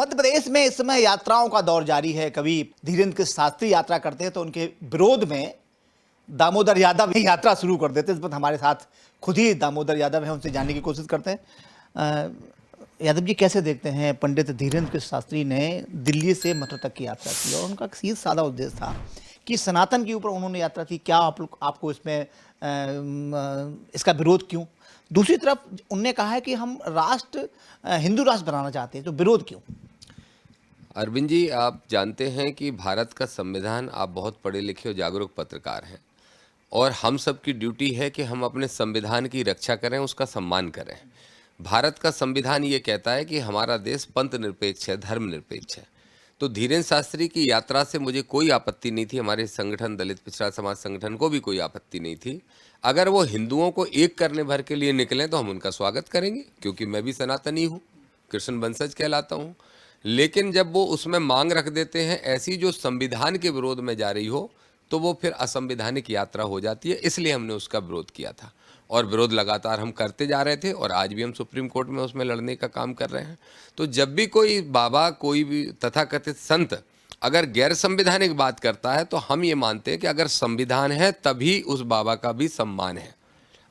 मध्य प्रदेश में इस समय यात्राओं का दौर जारी है। कभी धीरेन्द्र शास्त्री यात्रा करते हैं तो उनके विरोध में दामोदर यादव ही यात्रा शुरू कर देते हैं। इस वक्त हमारे साथ खुद ही दामोदर यादव हैं, उनसे जानने की कोशिश करते हैं। यादव जी, कैसे देखते हैं पंडित धीरेन्द्र शास्त्री ने दिल्ली से मथुरा तक की यात्रा की और उनका सीधा साधा उद्देश्य था कि सनातन के ऊपर उन्होंने यात्रा की। क्या आपको इसमें इसका विरोध क्यों? दूसरी तरफ उनने कहा है कि हम राष्ट्र हिंदू राष्ट्र बनाना चाहते हैं, तो विरोध क्यों? अरविंद जी, आप जानते हैं कि भारत का संविधान, आप बहुत पढ़े लिखे और जागरूक पत्रकार हैं और हम सब की ड्यूटी है कि हम अपने संविधान की रक्षा करें, उसका सम्मान करें। भारत का संविधान ये कहता है कि हमारा देश पंथ निरपेक्ष है, धर्म निरपेक्ष है। तो धीरेन्द्र शास्त्री की यात्रा से मुझे कोई आपत्ति नहीं थी, हमारे संगठन दलित पिछड़ा समाज संगठन को भी कोई आपत्ति नहीं थी। अगर वो हिंदुओं को एक करने भर के लिए निकलें तो हम उनका स्वागत करेंगे, क्योंकि मैं भी सनातनी हूँ, कृष्ण वंशज कहलाता हूँ। लेकिन जब वो उसमें मांग रख देते हैं ऐसी जो संविधान के विरोध में जा रही हो, तो वो फिर असंवैधानिक यात्रा हो जाती है। इसलिए हमने उसका विरोध किया था और विरोध लगातार हम करते जा रहे थे और आज भी हम सुप्रीम कोर्ट में उसमें लड़ने का काम कर रहे हैं। तो जब भी कोई बाबा, कोई भी तथाकथित संत अगर गैर संवैधानिक बात करता है तो हम ये मानते हैं कि अगर संविधान है तभी उस बाबा का भी सम्मान है।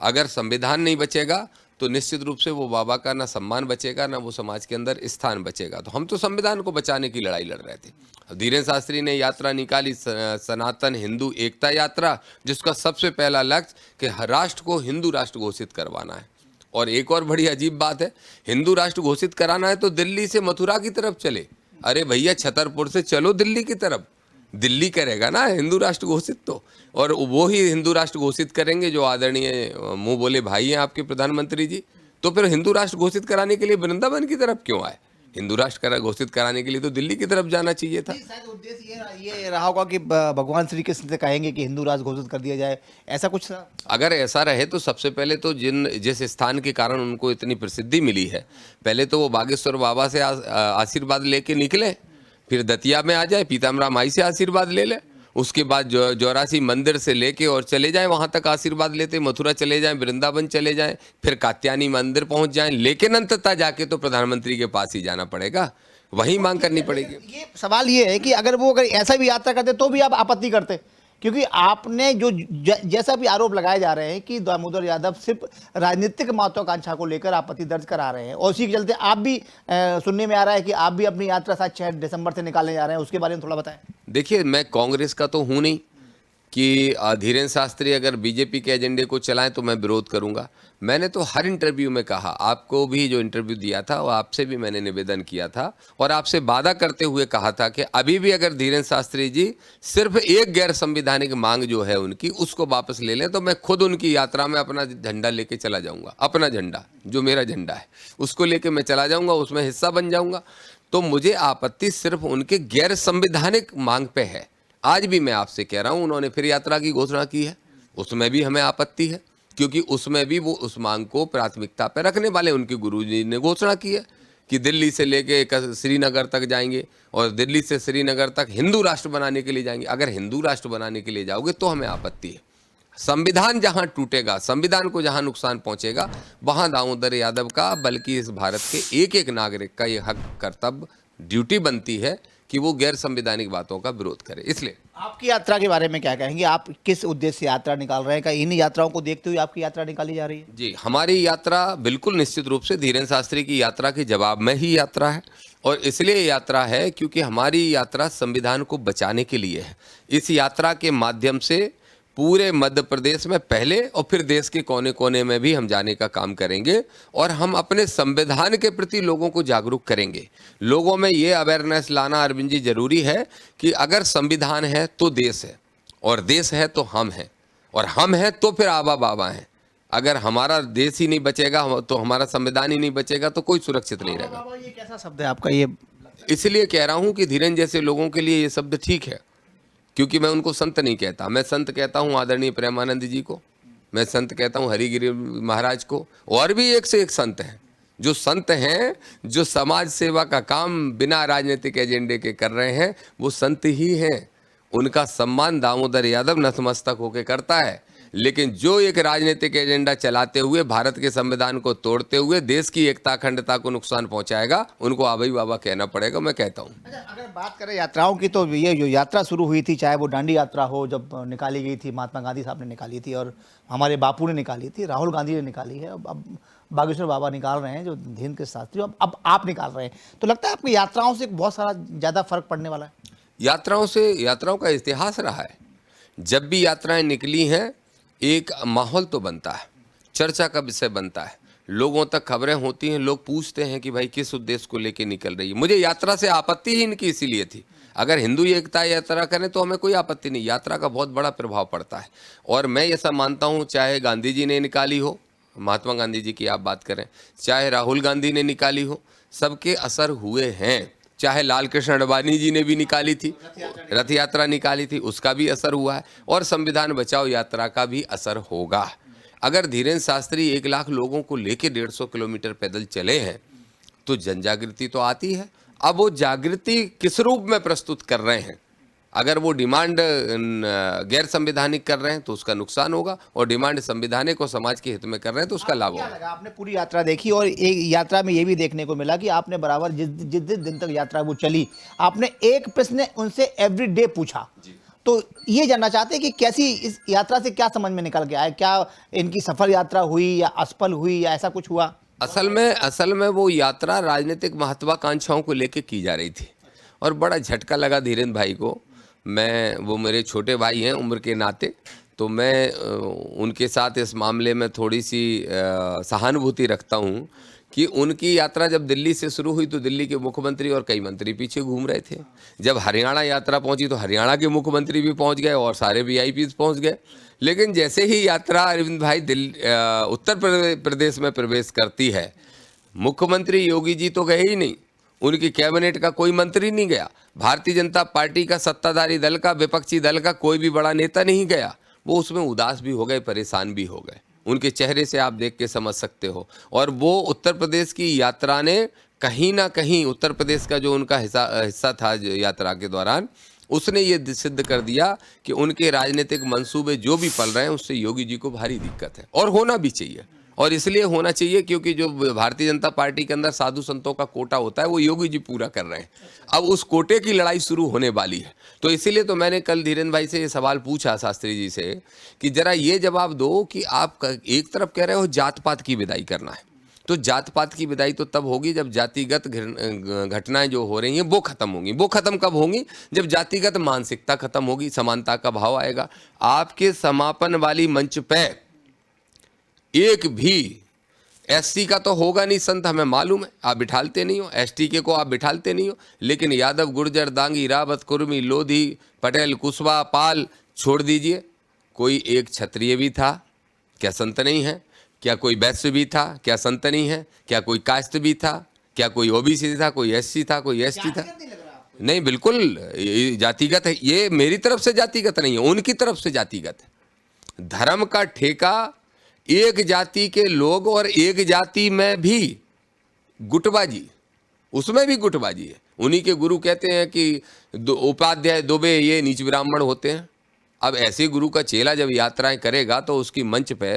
अगर संविधान नहीं बचेगा तो निश्चित रूप से वो बाबा का ना सम्मान बचेगा, ना वो समाज के अंदर स्थान बचेगा। तो हम तो संविधान को बचाने की लड़ाई लड़ रहे थे। धीरेन्द्र शास्त्री ने यात्रा निकाली, सनातन हिंदू एकता यात्रा, जिसका सबसे पहला लक्ष्य कि राष्ट्र को हिंदू राष्ट्र घोषित करवाना है। और एक और बड़ी अजीब बात है, हिंदू राष्ट्र घोषित कराना है तो दिल्ली से मथुरा की तरफ चले। अरे भैया, छतरपुर से चलो दिल्ली की तरफ, दिल्ली करेगा ना हिंदू राष्ट्र घोषित। तो और वो ही हिंदू राष्ट्र घोषित करेंगे जो आदरणीय मुंह बोले भाई हैं आपके प्रधानमंत्री जी। तो फिर हिंदू राष्ट्र घोषित कराने के लिए वृंदावन की तरफ क्यों आए? हिंदू राष्ट्र घोषित कराने के लिए तो दिल्ली की तरफ जाना चाहिए था। शायद उद्देश्य ये रहा होगा कि भगवान श्री कृष्ण से कहेंगे कि हिंदू राष्ट्र घोषित कर दिया जाए, ऐसा कुछ था। अगर ऐसा रहे तो सबसे पहले तो जिस स्थान के कारण उनको इतनी प्रसिद्धि मिली है, पहले तो वो बागेश्वर बाबा से आशीर्वाद लेके निकले, फिर दतिया में आ जाए, पीताम्बरा माई से आशीर्वाद ले ले, उसके बाद जौरासी मंदिर से लेके और चले जाएं, वहां तक आशीर्वाद लेते, मथुरा चले जाएं, वृंदावन चले जाएं, फिर कात्यायनी मंदिर पहुंच जाएं। लेकिन अंततः जाके तो प्रधानमंत्री के पास ही जाना पड़ेगा, वही मांग करनी पड़ेगी। ये सवाल ये है कि अगर वो ऐसा भी यात्रा करते तो भी आप आपत्ति करते, क्योंकि आपने जो जैसा भी आरोप लगाए जा रहे हैं कि दामोदर यादव सिर्फ राजनीतिक महत्वाकांक्षा को लेकर आपत्ति दर्ज करा रहे हैं और उसी के चलते आप भी सुनने में आ रहा है कि आप भी अपनी यात्रा 6 दिसंबर से निकालने जा रहे हैं, उसके बारे में थोड़ा बताएं। देखिए, मैं कांग्रेस का तो हूँ नहीं कि धीरेन्द्र शास्त्री अगर बीजेपी के एजेंडे को चलाएं तो मैं विरोध करूंगा। मैंने तो हर इंटरव्यू में कहा, आपको भी जो इंटरव्यू दिया था और आपसे भी मैंने निवेदन किया था और आपसे वादा करते हुए कहा था कि अभी भी अगर धीरेन्द्र शास्त्री जी सिर्फ एक गैर संवैधानिक मांग जो है उनकी, उसको वापस ले लें तो मैं खुद उनकी यात्रा में अपना झंडा लेके चला जाऊंगा। अपना झंडा, जो मेरा झंडा है, उसको लेके मैं चला जाऊंगा, उसमें हिस्सा बन जाऊंगा। तो मुझे आपत्ति सिर्फ उनके गैर संवैधानिक मांग पे है। आज भी मैं आपसे कह रहा हूं, उन्होंने फिर यात्रा की घोषणा की है, उसमें भी हमें आपत्ति है, क्योंकि उसमें भी वो उस मांग को प्राथमिकता पर रखने वाले उनके गुरुजी ने घोषणा की है कि दिल्ली से लेके श्रीनगर तक जाएंगे और दिल्ली से श्रीनगर तक हिंदू राष्ट्र बनाने के लिए जाएंगे। अगर हिंदू राष्ट्र बनाने के लिए जाओगे तो हमें आपत्ति है। संविधान जहां टूटेगा, संविधान को जहां नुकसान पहुंचेगा, वहां दामोदर यादव का, बल्कि इस भारत के एक एक नागरिक का ये हक, कर्तव्य, ड्यूटी बनती है कि वो गैर संवैधानिक बातों का विरोध करे। इसलिए आपकी यात्रा के बारे में क्या कहेंगे? आप किस उद्देश्य से यात्रा निकाल रहे हैं? क्या इन यात्राओं को देखते हुए आपकी यात्रा निकाली जा रही है? जी, हमारी यात्रा बिल्कुल निश्चित रूप से धीरेन्द्र शास्त्री की यात्रा के जवाब में ही यात्रा है और इसलिए यात्रा है क्योंकि हमारी यात्रा संविधान को बचाने के लिए है। इस यात्रा के माध्यम से पूरे मध्य प्रदेश में पहले और फिर देश के कोने कोने में भी हम जाने का काम करेंगे और हम अपने संविधान के प्रति लोगों को जागरूक करेंगे। लोगों में ये अवेयरनेस लाना, अरविंद जी, जरूरी है कि अगर संविधान है तो देश है और देश है तो हम हैं और हम हैं तो फिर आबा बाबा हैं। अगर हमारा देश ही नहीं बचेगा तो हमारा संविधान ही नहीं बचेगा तो कोई सुरक्षित नहीं रहेगा। ये कैसा शब्द है आपका? ये इसलिए कह रहा हूँ कि धीरेन्द्र जैसे लोगों के लिए ये शब्द ठीक है, क्योंकि मैं उनको संत नहीं कहता। मैं संत कहता हूँ आदरणीय प्रेमानंद जी को, मैं संत कहता हूँ हरिगिरि महाराज को, और भी एक से एक संत हैं जो संत हैं, जो समाज सेवा का काम बिना राजनीतिक एजेंडे के कर रहे हैं, वो संत ही हैं। उनका सम्मान दामोदर यादव नतमस्तक होकर करता है। लेकिन जो एक राजनीतिक एजेंडा चलाते हुए भारत के संविधान को तोड़ते हुए देश की एकता अखंडता को नुकसान पहुंचाएगा, उनको आबाई बाबा कहना पड़ेगा, मैं कहता हूं। अच्छा, अगर बात करें यात्राओं की तो ये जो यात्रा शुरू हुई थी, चाहे वो दांडी यात्रा हो, जब निकाली गई थी, महात्मा गांधी साहब ने निकाली थी और हमारे बापू ने निकाली थी, राहुल गांधी ने निकाली है, अब बागेश्वर बाबा निकाल रहे हैं जो धीरेन्द्र के शास्त्री, अब आप निकाल रहे हैं, तो लगता है आपकी यात्राओं से बहुत सारा ज़्यादा फर्क पड़ने वाला है? यात्राओं का इतिहास रहा है। जब भी यात्राएं निकली हैं, एक माहौल तो बनता है, चर्चा का विषय बनता है, लोगों तक खबरें होती हैं, लोग पूछते हैं कि भाई किस उद्देश्य को लेकर निकल रही है। मुझे यात्रा से आपत्ति ही इनकी इसीलिए थी। अगर हिंदू एकता यात्रा करें तो हमें कोई आपत्ति नहीं, यात्रा का बहुत बड़ा प्रभाव पड़ता है। और मैं ऐसा मानता हूँ, चाहे गांधी जी ने निकाली हो, महात्मा गांधी जी की आप बात करें, चाहे राहुल गांधी ने निकाली हो, सबके असर हुए हैं। चाहे लाल कृष्ण अडवाणी जी ने भी निकाली थी, रथ यात्रा निकाली थी, उसका भी असर हुआ है, और संविधान बचाओ यात्रा का भी असर होगा। अगर धीरेन्द्र शास्त्री 1 लाख लोगों को लेके 150 किलोमीटर पैदल चले हैं तो जनजागृति तो आती है। अब वो जागृति किस रूप में प्रस्तुत कर रहे हैं, अगर वो डिमांड गैर संवैधानिक कर रहे हैं तो उसका नुकसान होगा, और डिमांड संवैधानिक और समाज के हित में कर रहे हैं तो उसका लाभ होगा। आपने पूरी यात्रा देखी और एक यात्रा में ये भी देखने को मिला कि आपने बराबर जिस दिन तक यात्रा वो चली, आपने एक प्रश्न उनसे एवरीडे पूछा। तो ये जानना चाहते हैं कि कैसी इस यात्रा से क्या समझ में निकल के आया, क्या इनकी सफल यात्रा हुई या असफल हुई या ऐसा कुछ हुआ? असल में वो यात्रा राजनीतिक महत्वाकांक्षाओं को लेकर की जा रही थी, और बड़ा झटका लगा धीरेन्द्र भाई को। वो मेरे छोटे भाई हैं उम्र के नाते, तो मैं उनके साथ इस मामले में थोड़ी सी सहानुभूति रखता हूं कि उनकी यात्रा जब दिल्ली से शुरू हुई तो दिल्ली के मुख्यमंत्री और कई मंत्री पीछे घूम रहे थे। जब हरियाणा यात्रा पहुंची तो हरियाणा के मुख्यमंत्री भी पहुंच गए और सारे वीआईपीज पहुंच गए। लेकिन जैसे ही यात्रा अरविंद भाई उत्तर प्रदेश में प्रवेश करती है, मुख्यमंत्री योगी जी तो गए ही नहीं, उनकी कैबिनेट का कोई मंत्री नहीं गया, भारतीय जनता पार्टी का सत्ताधारी दल का, विपक्षी दल का कोई भी बड़ा नेता नहीं गया। वो उसमें उदास भी हो गए, परेशान भी हो गए, उनके चेहरे से आप देख के समझ सकते हो। और वो उत्तर प्रदेश की यात्रा ने कहीं ना कहीं उत्तर प्रदेश का जो उनका हिस्सा था यात्रा के दौरान, उसने ये सिद्ध कर दिया कि उनके राजनीतिक मंसूबे जो भी पल रहे हैं उससे योगी जी को भारी दिक्कत है, और होना भी चाहिए। और इसलिए होना चाहिए क्योंकि जो भारतीय जनता पार्टी के अंदर साधु संतों का कोटा होता है वो योगी जी पूरा कर रहे हैं। अब उस कोटे की लड़ाई शुरू होने वाली है। तो इसीलिए तो मैंने कल धीरेन्द्र भाई से ये सवाल पूछा शास्त्री जी से कि जरा ये जवाब दो कि आप एक तरफ कह रहे हो जात पात की विदाई करना है, तो जात पात की विदाई तो तब होगी जब जातिगत घटनाएं जो हो रही हैं वो खत्म होंगी। वो खत्म कब होंगी? जब जातिगत मानसिकता खत्म होगी, समानता का भाव आएगा। आपके समापन वाली मंच पे एक भी एससी का तो होगा नहीं संत, हमें मालूम है, आप बिठालते नहीं हो, एसटी के को आप बिठालते नहीं हो, लेकिन यादव, गुर्जर, दांगी, रावत, कुर्मी, लोधी, पटेल, कुशवाहा, पाल छोड़ दीजिए, कोई एक क्षत्रिय भी था, क्या संत नहीं है? क्या कोई वैश्य भी था, क्या संत नहीं है? क्या कोई कास्ट भी था, क्या कोई ओबीसी था, कोई एससी था, कोई एसटी था? नहीं, बिल्कुल जातिगत है। ये मेरी तरफ से जातिगत नहीं है, उनकी तरफ से जातिगत है। धर्म का ठेका एक जाति के लोग, और एक जाति में भी गुटबाजी, उसमें भी गुटबाजी है। उन्हीं के गुरु कहते हैं कि उपाध्याय दुबे ये नीच ब्राह्मण होते हैं। अब ऐसे गुरु का चेला जब यात्राएं करेगा तो उसकी मंच पे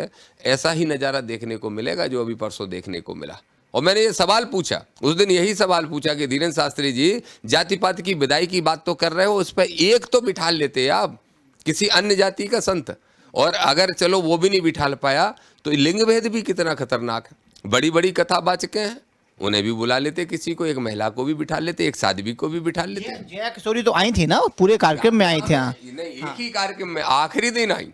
ऐसा ही नज़ारा देखने को मिलेगा जो अभी परसों देखने को मिला। और मैंने ये सवाल पूछा उस दिन, यही सवाल पूछा कि धीरेन्द्र शास्त्री जी, जाति पात की विदाई की बात तो कर रहे हो, उस पर एक तो बिठा लेते आप किसी अन्य जाति का संत, और अगर चलो वो भी नहीं बिठाल पाया तो लिंग भेद भी कितना खतरनाक है। बड़ी बड़ी कथावाचकें हैं, उन्हें भी बुला लेते, किसी को, एक महिला को भी बिठा लेते, एक साध्वी को भी बिठा लेते। जया किशोरी तो आई थी ना, पूरे कार्यक्रम में आई थी। नहीं, एक ही कार्यक्रम में आखिरी दिन आई,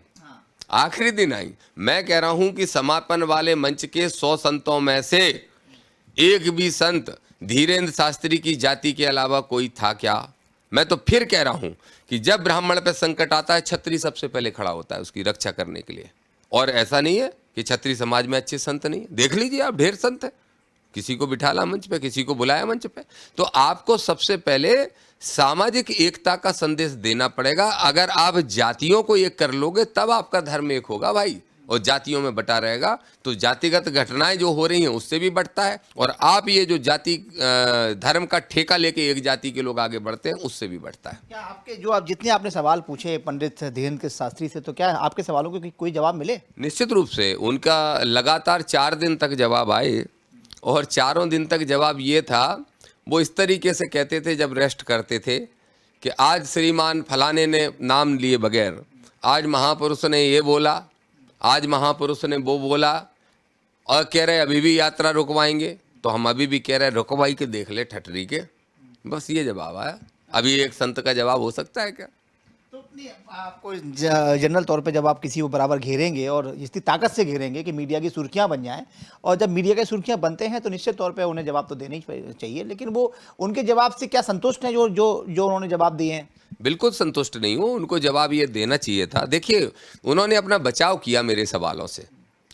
आखिरी दिन आई। मैं कह रहा हूं कि समापन वाले मंच के 100 संतों में से एक भी संत धीरेन्द्र शास्त्री की जाति के अलावा कोई था क्या? मैं तो फिर कह रहा हूं कि जब ब्राह्मण पे संकट आता है, क्षत्रिय सबसे पहले खड़ा होता है उसकी रक्षा करने के लिए। और ऐसा नहीं है कि क्षत्रिय समाज में अच्छे संत नहीं, देख लीजिए आप, ढेर संत है, किसी को बिठाला मंच पे, किसी को बुलाया मंच पे। तो आपको सबसे पहले सामाजिक एकता का संदेश देना पड़ेगा। अगर आप जातियों को एक कर लोगे तब आपका धर्म एक होगा भाई, और जातियों में बटा रहेगा तो जातिगत घटनाएं जो हो रही हैं उससे भी बढ़ता है, और आप ये जो जाति धर्म का ठेका लेके एक जाति के लोग आगे बढ़ते हैं उससे भी बढ़ता है। क्या आपके जो आप जितने आपने सवाल पूछे पंडित धीरेन्द्र शास्त्री से, तो क्या आपके सवालों के कोई जवाब मिले? निश्चित रूप से उनका लगातार 4 दिन तक जवाब आए, और चारों दिन तक जवाब ये था, वो इस तरीके से कहते थे जब रेस्ट करते थे कि आज श्रीमान फलाने ने नाम लिए बगैर, आज महापुरुष ने ये बोला, आज महापुरुष ने वो बोला, और कह रहे अभी भी यात्रा रुकवाएंगे, तो हम अभी भी कह रहे रुकवाई के देख ले ठटरी के। बस ये जवाब आया। अभी एक संत का जवाब हो सकता है क्या? तो अपनी आपको जनरल तौर पे जब आप किसी को बराबर घेरेंगे और इतनी ताकत से घेरेंगे कि मीडिया की सुर्खियां बन जाएं, और जब मीडिया की सुर्खियां बनते हैं तो निश्चित तौर पे उन्हें जवाब तो देना ही चाहिए, लेकिन वो उनके जवाब से क्या संतुष्ट हैं जो जो जो उन्होंने जवाब दिए हैं? बिल्कुल संतुष्ट नहीं हूँ, उनको जवाब ये देना चाहिए था। देखिए, उन्होंने अपना बचाव किया मेरे सवालों से,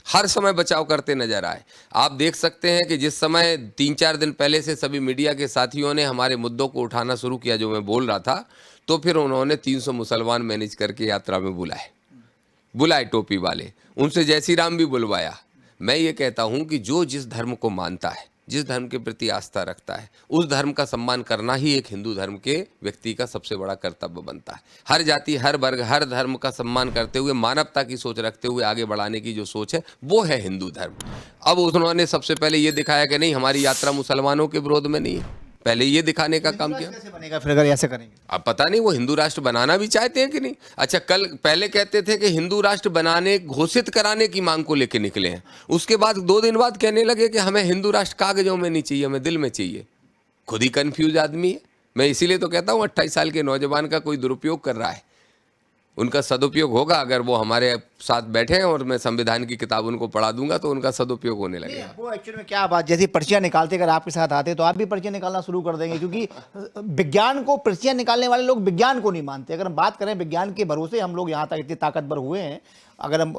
हर समय बचाव करते नजर आए। आप देख सकते हैं कि जिस समय 3-4 दिन पहले से सभी मीडिया के साथियों ने हमारे मुद्दों को उठाना शुरू किया जो मैं बोल रहा था, तो फिर उन्होंने 300 मुसलमान मैनेज करके यात्रा में बुलाए टोपी वाले, उनसे जय श्री राम भी बुलवाया। मैं ये कहता हूँ कि जो जिस धर्म को मानता है, जिस धर्म के प्रति आस्था रखता है, उस धर्म का सम्मान करना ही एक हिंदू धर्म के व्यक्ति का सबसे बड़ा कर्तव्य बनता है। हर जाति, हर वर्ग, हर धर्म का सम्मान करते हुए, मानवता की सोच रखते हुए आगे बढ़ाने की जो सोच है, वो है हिंदू धर्म। अब उन्होंने सबसे पहले ये दिखाया कि नहीं, हमारी यात्रा मुसलमानों के विरोध में नहीं है, पहले ये दिखाने का काम किया। कैसे बनेगा फिर अगर ऐसे करेंगे? अब पता नहीं वो हिंदू राष्ट्र बनाना भी चाहते हैं कि नहीं। अच्छा, कल पहले कहते थे कि हिंदू राष्ट्र बनाने, घोषित कराने की मांग को लेकर निकले हैं, उसके बाद 2 दिन बाद कहने लगे कि हमें हिंदू राष्ट्र कागजों में नहीं चाहिए, हमें दिल में चाहिए। खुद ही कंफ्यूज आदमी है। मैं इसीलिए तो कहता हूँ 28 साल के नौजवान का कोई दुरुपयोग कर रहा है, उनका सदुपयोग होगा अगर वो हमारे साथ बैठे हैं और मैं संविधान की किताब उनको पढ़ा दूंगा तो उनका सदुपयोग होने लगेगा। वो एक्चुअली में क्या बात, जैसे पर्चियां निकालते अगर आपके साथ आते तो आप भी पर्चियां निकालना शुरू कर देंगे, क्योंकि विज्ञान को, पर्चियां निकालने वाले लोग विज्ञान को नहीं मानते। अगर हम बात करें विज्ञान के भरोसे हम लोग यहाँ तक इतने ताकतवर हुए हैं, अगर हम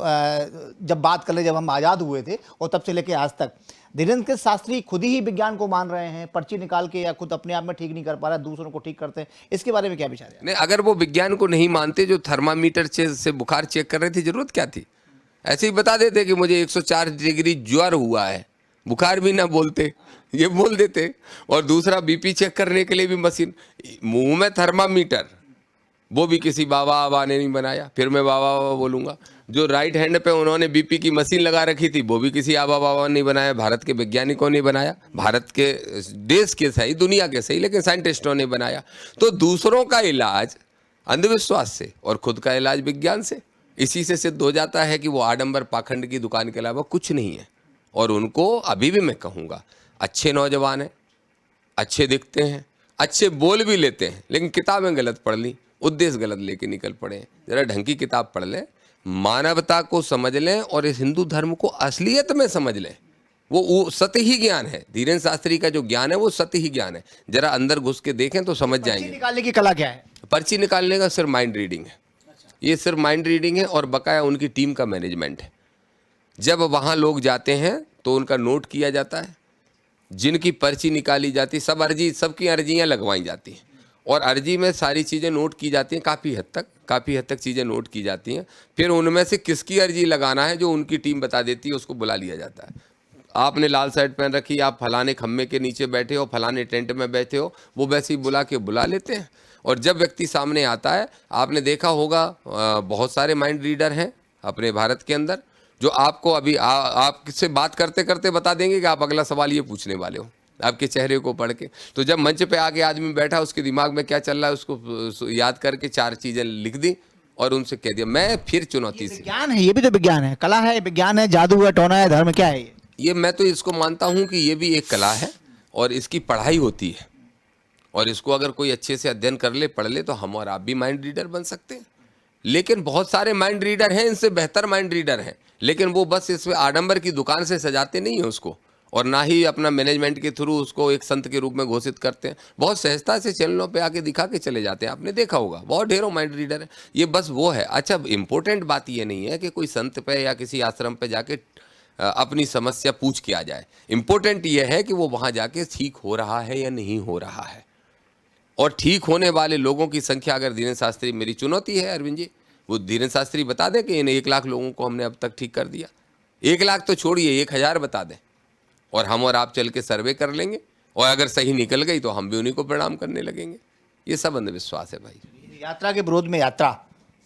जब बात कर ले जब हम आज़ाद हुए थे और तब से लेके आज तक, धीरेन्द्र शास्त्री खुद ही विज्ञान को मान रहे हैं, पर्ची निकाल के, या खुद अपने आप में ठीक नहीं कर पा रहा, दूसरों को ठीक करते हैं। इसके बारे में क्या विचार है? नहीं, अगर वो विज्ञान को नहीं मानते, जो थर्मामीटर से बुखार चेक कर रहे थे, जरूरत क्या थी? ऐसे ही बता देते कि मुझे 104 डिग्री ज्वर हुआ है, बुखार भी ना बोलते, ये बोल देते। और दूसरा बीपी चेक करने के लिए भी मशीन, मुंह में थर्मामीटर, वो भी किसी बाबा ने नहीं बनाया। फिर मैं बाबा बोलूंगा। जो राइट हैंड पे उन्होंने बीपी की मशीन लगा रखी थी, वो भी किसी बाबा ने नहीं बनाया, भारत के वैज्ञानिकों ने बनाया, भारत के देश के सही, दुनिया के सही, लेकिन साइंटिस्टों ने बनाया। तो दूसरों का इलाज अंधविश्वास से और खुद का इलाज विज्ञान से, इसी से सिद्ध हो जाता है कि वो आडंबर पाखंड की दुकान के अलावा कुछ नहीं है। और उनको अभी भी मैं कहूँगा, अच्छे नौजवान हैं, अच्छे दिखते हैं, अच्छे बोल भी लेते हैं, लेकिन किताबें गलत पढ़ ली, उद्देश्य गलत लेके निकल पड़े हैं। जरा ढंग की किताब पढ़ लें, मानवता को समझ लें और इस हिंदू धर्म को असलियत में समझ लें। वो सत्य ही ज्ञान है। धीरेन्द्र शास्त्री का जो ज्ञान है वो सत्य ही ज्ञान है। जरा अंदर घुस के देखें तो समझ जाएंगे। पर्ची निकालने की कला क्या है? पर्ची निकालने का सिर्फ माइंड रीडिंग है। ये सिर्फ माइंड रीडिंग है और बकाया उनकी टीम का मैनेजमेंट है। जब वहाँ लोग जाते हैं तो उनका नोट किया जाता है, जिनकी पर्ची निकाली जाती, सबकी अर्जियाँ लगवाई जाती हैं और अर्जी में सारी चीज़ें नोट की जाती हैं, काफ़ी हद तक चीज़ें नोट की जाती हैं। फिर उनमें से किसकी अर्जी लगाना है जो उनकी टीम बता देती है, उसको बुला लिया जाता है। आपने लाल शर्ट पहन रखी, आप फलाने खम्भे के नीचे बैठे हो, फलाने टेंट में बैठे हो, वो वैसे ही बुला लेते हैं। और जब व्यक्ति सामने आता है, आपने देखा होगा बहुत सारे माइंड रीडर हैं अपने भारत के अंदर, जो आपको अभी आपसे बात करते करते बता देंगे कि आप अगला सवाल ये पूछने वाले हो, आपके चेहरे को पढ़ के। तो जब मंच पे आके आदमी बैठा, उसके दिमाग में क्या चल रहा है उसको याद करके 4 चीज़ें लिख दी और उनसे कह दिया। मैं फिर चुनौती से, विज्ञान है, ये भी तो विज्ञान है, कला है, विज्ञान है, जादू है, टोना है, धर्म, क्या है ये मैं तो इसको मानता हूँ कि ये भी एक कला है और इसकी पढ़ाई होती है। और इसको अगर कोई अच्छे से अध्ययन कर ले, पढ़ ले, तो हम और आप भी माइंड रीडर बन सकते हैं। लेकिन बहुत सारे माइंड रीडर हैं, इनसे बेहतर माइंड रीडर हैं, लेकिन वो बस इसमें आडंबर की दुकान से सजाते नहीं हैं उसको, और ना ही अपना मैनेजमेंट के थ्रू उसको एक संत के रूप में घोषित करते हैं। बहुत सहजता से चैनलों पे आके दिखा के चले जाते हैं। आपने देखा होगा बहुत ढेरों माइंड रीडर है, ये बस वो है। अच्छा, इंपॉर्टेंट बात ये नहीं है कि कोई संत पे या किसी आश्रम पे जाके अपनी समस्या पूछ के आ जाए। इंपॉर्टेंट ये है कि वो वहाँ जाके ठीक हो रहा है या नहीं हो रहा है। और ठीक होने वाले लोगों की संख्या, अगर धीरेन्द्र शास्त्री, मेरी चुनौती है अरविंद जी, वो धीरेन्द्र शास्त्री बता दें कि इन 1 लाख लोगों को हमने अब तक ठीक कर दिया। 1 लाख तो छोड़िए, 1000 बता दें, और हम और आप चल के सर्वे कर लेंगे, और अगर सही निकल गई तो हम भी उन्हीं को प्रणाम करने लगेंगे। ये सब अंधविश्वास है भाई। यात्रा के विरोध में यात्रा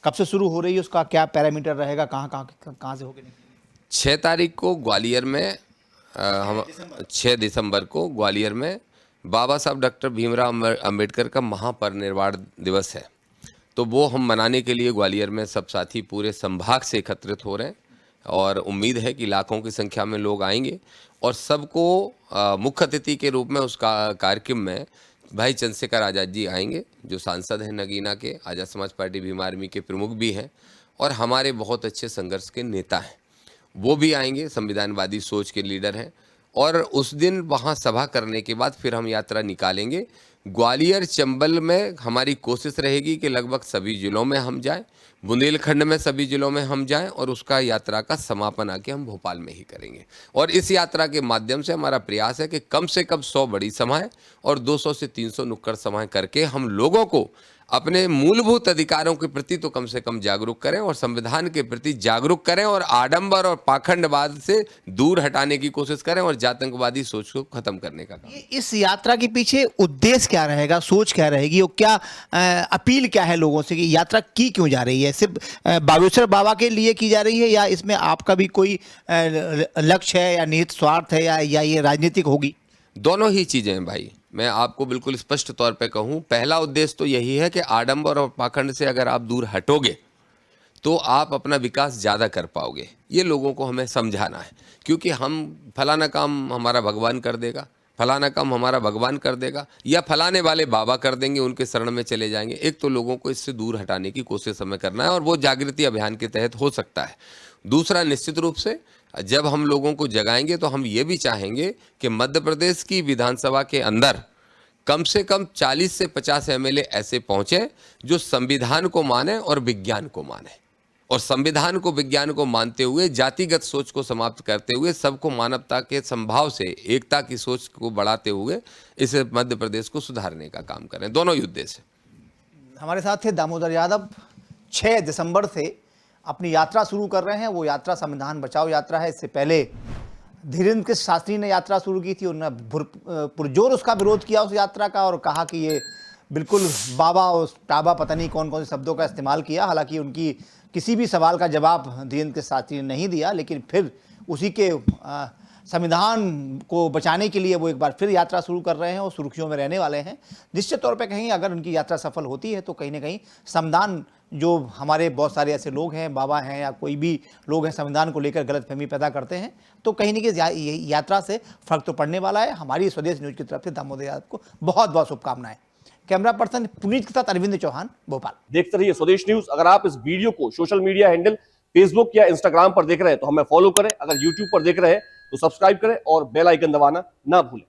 कब से शुरू हो रही है, उसका क्या पैरामीटर रहेगा, कहाँ से होकर निकलेगी? 6 तारीख को ग्वालियर में हम 6 दिसंबर को ग्वालियर में बाबा साहब डॉक्टर भीमराव अंबेडकर का महापरिनिर्वाण दिवस है, तो वो हम मनाने के लिए ग्वालियर में सब साथी पूरे संभाग से एकत्रित हो रहे हैं, और उम्मीद है कि लाखों की संख्या में लोग आएंगे, और सबको मुख्य अतिथि के रूप में उसका कार्यक्रम में भाई चंद्रशेखर आज़ाद जी आएंगे, जो सांसद हैं नगीना के, आज़ाद समाज पार्टी भीम आर्मी के प्रमुख भी हैं, और हमारे बहुत अच्छे संघर्ष के नेता हैं, वो भी आएंगे, संविधानवादी सोच के लीडर हैं। और उस दिन वहाँ सभा करने के बाद फिर हम यात्रा निकालेंगे। ग्वालियर चंबल में हमारी कोशिश रहेगी कि लगभग सभी जिलों में हम जाएं, बुंदेलखंड में सभी जिलों में हम जाएं, और उसका यात्रा का समापन आके हम भोपाल में ही करेंगे। और इस यात्रा के माध्यम से हमारा प्रयास है कि कम से कम 100 बड़ी सभाएं और 200 से 300 नुक्कड़ सभाएं करके हम लोगों को अपने मूलभूत अधिकारों के प्रति तो कम से कम जागरूक करें, और संविधान के प्रति जागरूक करें, और आडंबर और पाखंडवाद से दूर हटाने की कोशिश करें, और जातंकवादी सोच को खत्म करने का काम। इस यात्रा के पीछे उद्देश्य क्या रहेगा, सोच क्या रहेगी, और क्या अपील क्या है लोगों से कि यात्रा की क्यों जा रही है? सिर्फ बागेश्वर बाबा के लिए की जा रही है, या इसमें आपका भी कोई लक्ष्य है, या निहित स्वार्थ है, या ये राजनीतिक होगी? दोनों ही चीज़ें हैं भाई। मैं आपको बिल्कुल स्पष्ट तौर पे कहूँ, पहला उद्देश्य तो यही है कि आडंबर और पाखंड से अगर आप दूर हटोगे तो आप अपना विकास ज़्यादा कर पाओगे। ये लोगों को हमें समझाना है, क्योंकि हम फलाना काम हमारा भगवान कर देगा, फलाना काम हमारा भगवान कर देगा, या फलाने वाले बाबा कर देंगे, उनके शरण में चले जाएंगे। एक तो लोगों को इससे दूर हटाने की कोशिश हमें करना है, और वो जागृति अभियान के तहत हो सकता है। दूसरा, निश्चित रूप से जब हम लोगों को जगाएंगे तो हम ये भी चाहेंगे कि मध्य प्रदेश की विधानसभा के अंदर कम से कम 40 से 50 एमएलए ऐसे पहुंचे जो संविधान को माने और विज्ञान को माने, और संविधान को विज्ञान को मानते हुए जातिगत सोच को समाप्त करते हुए सबको मानवता के संभाव से एकता की सोच को बढ़ाते हुए इस मध्य प्रदेश को सुधारने का काम करें। दोनों ही उद्देश्य। हमारे साथ थे दामोदर यादव। 6 दिसंबर से अपनी यात्रा शुरू कर रहे हैं। वो यात्रा संविधान बचाओ यात्रा है। इससे पहले धीरेन्द्र शास्त्री ने यात्रा शुरू की थी, उन्होंने पुरजोर उसका विरोध किया उस यात्रा का, और कहा कि ये बिल्कुल बाबा और टाबा, पता नहीं कौन कौन से शब्दों का इस्तेमाल किया। हालांकि उनकी किसी भी सवाल का जवाब धीरेन्द्र शास्त्री ने नहीं दिया, लेकिन फिर उसी के संविधान को बचाने के लिए वो एक बार फिर यात्रा शुरू कर रहे हैं, और सुर्खियों में रहने वाले हैं। निश्चित तौर पे कहीं अगर उनकी यात्रा सफल होती है तो कहीं ना कहीं संविधान, जो हमारे बहुत सारे ऐसे लोग हैं, बाबा हैं या कोई भी लोग हैं, संविधान को लेकर गलतफहमी पैदा करते हैं, तो कहीं ना कहीं यात्रा से फर्क तो पड़ने वाला है। हमारी स्वदेश न्यूज की तरफ से दामोदर यादव को बहुत बहुत शुभकामनाएं। कैमरा पर्सन पुनीत के साथ अरविंद चौहान, भोपाल। देखते रहिए स्वदेश न्यूज। अगर आप इस वीडियो को सोशल मीडिया हैंडल फेसबुक या इंस्टाग्राम पर देख रहे हैं तो हमें फॉलो करें, अगर यूट्यूब पर देख रहे हैं तो सब्सक्राइब करें और बेल आइकन दबाना ना भूलें।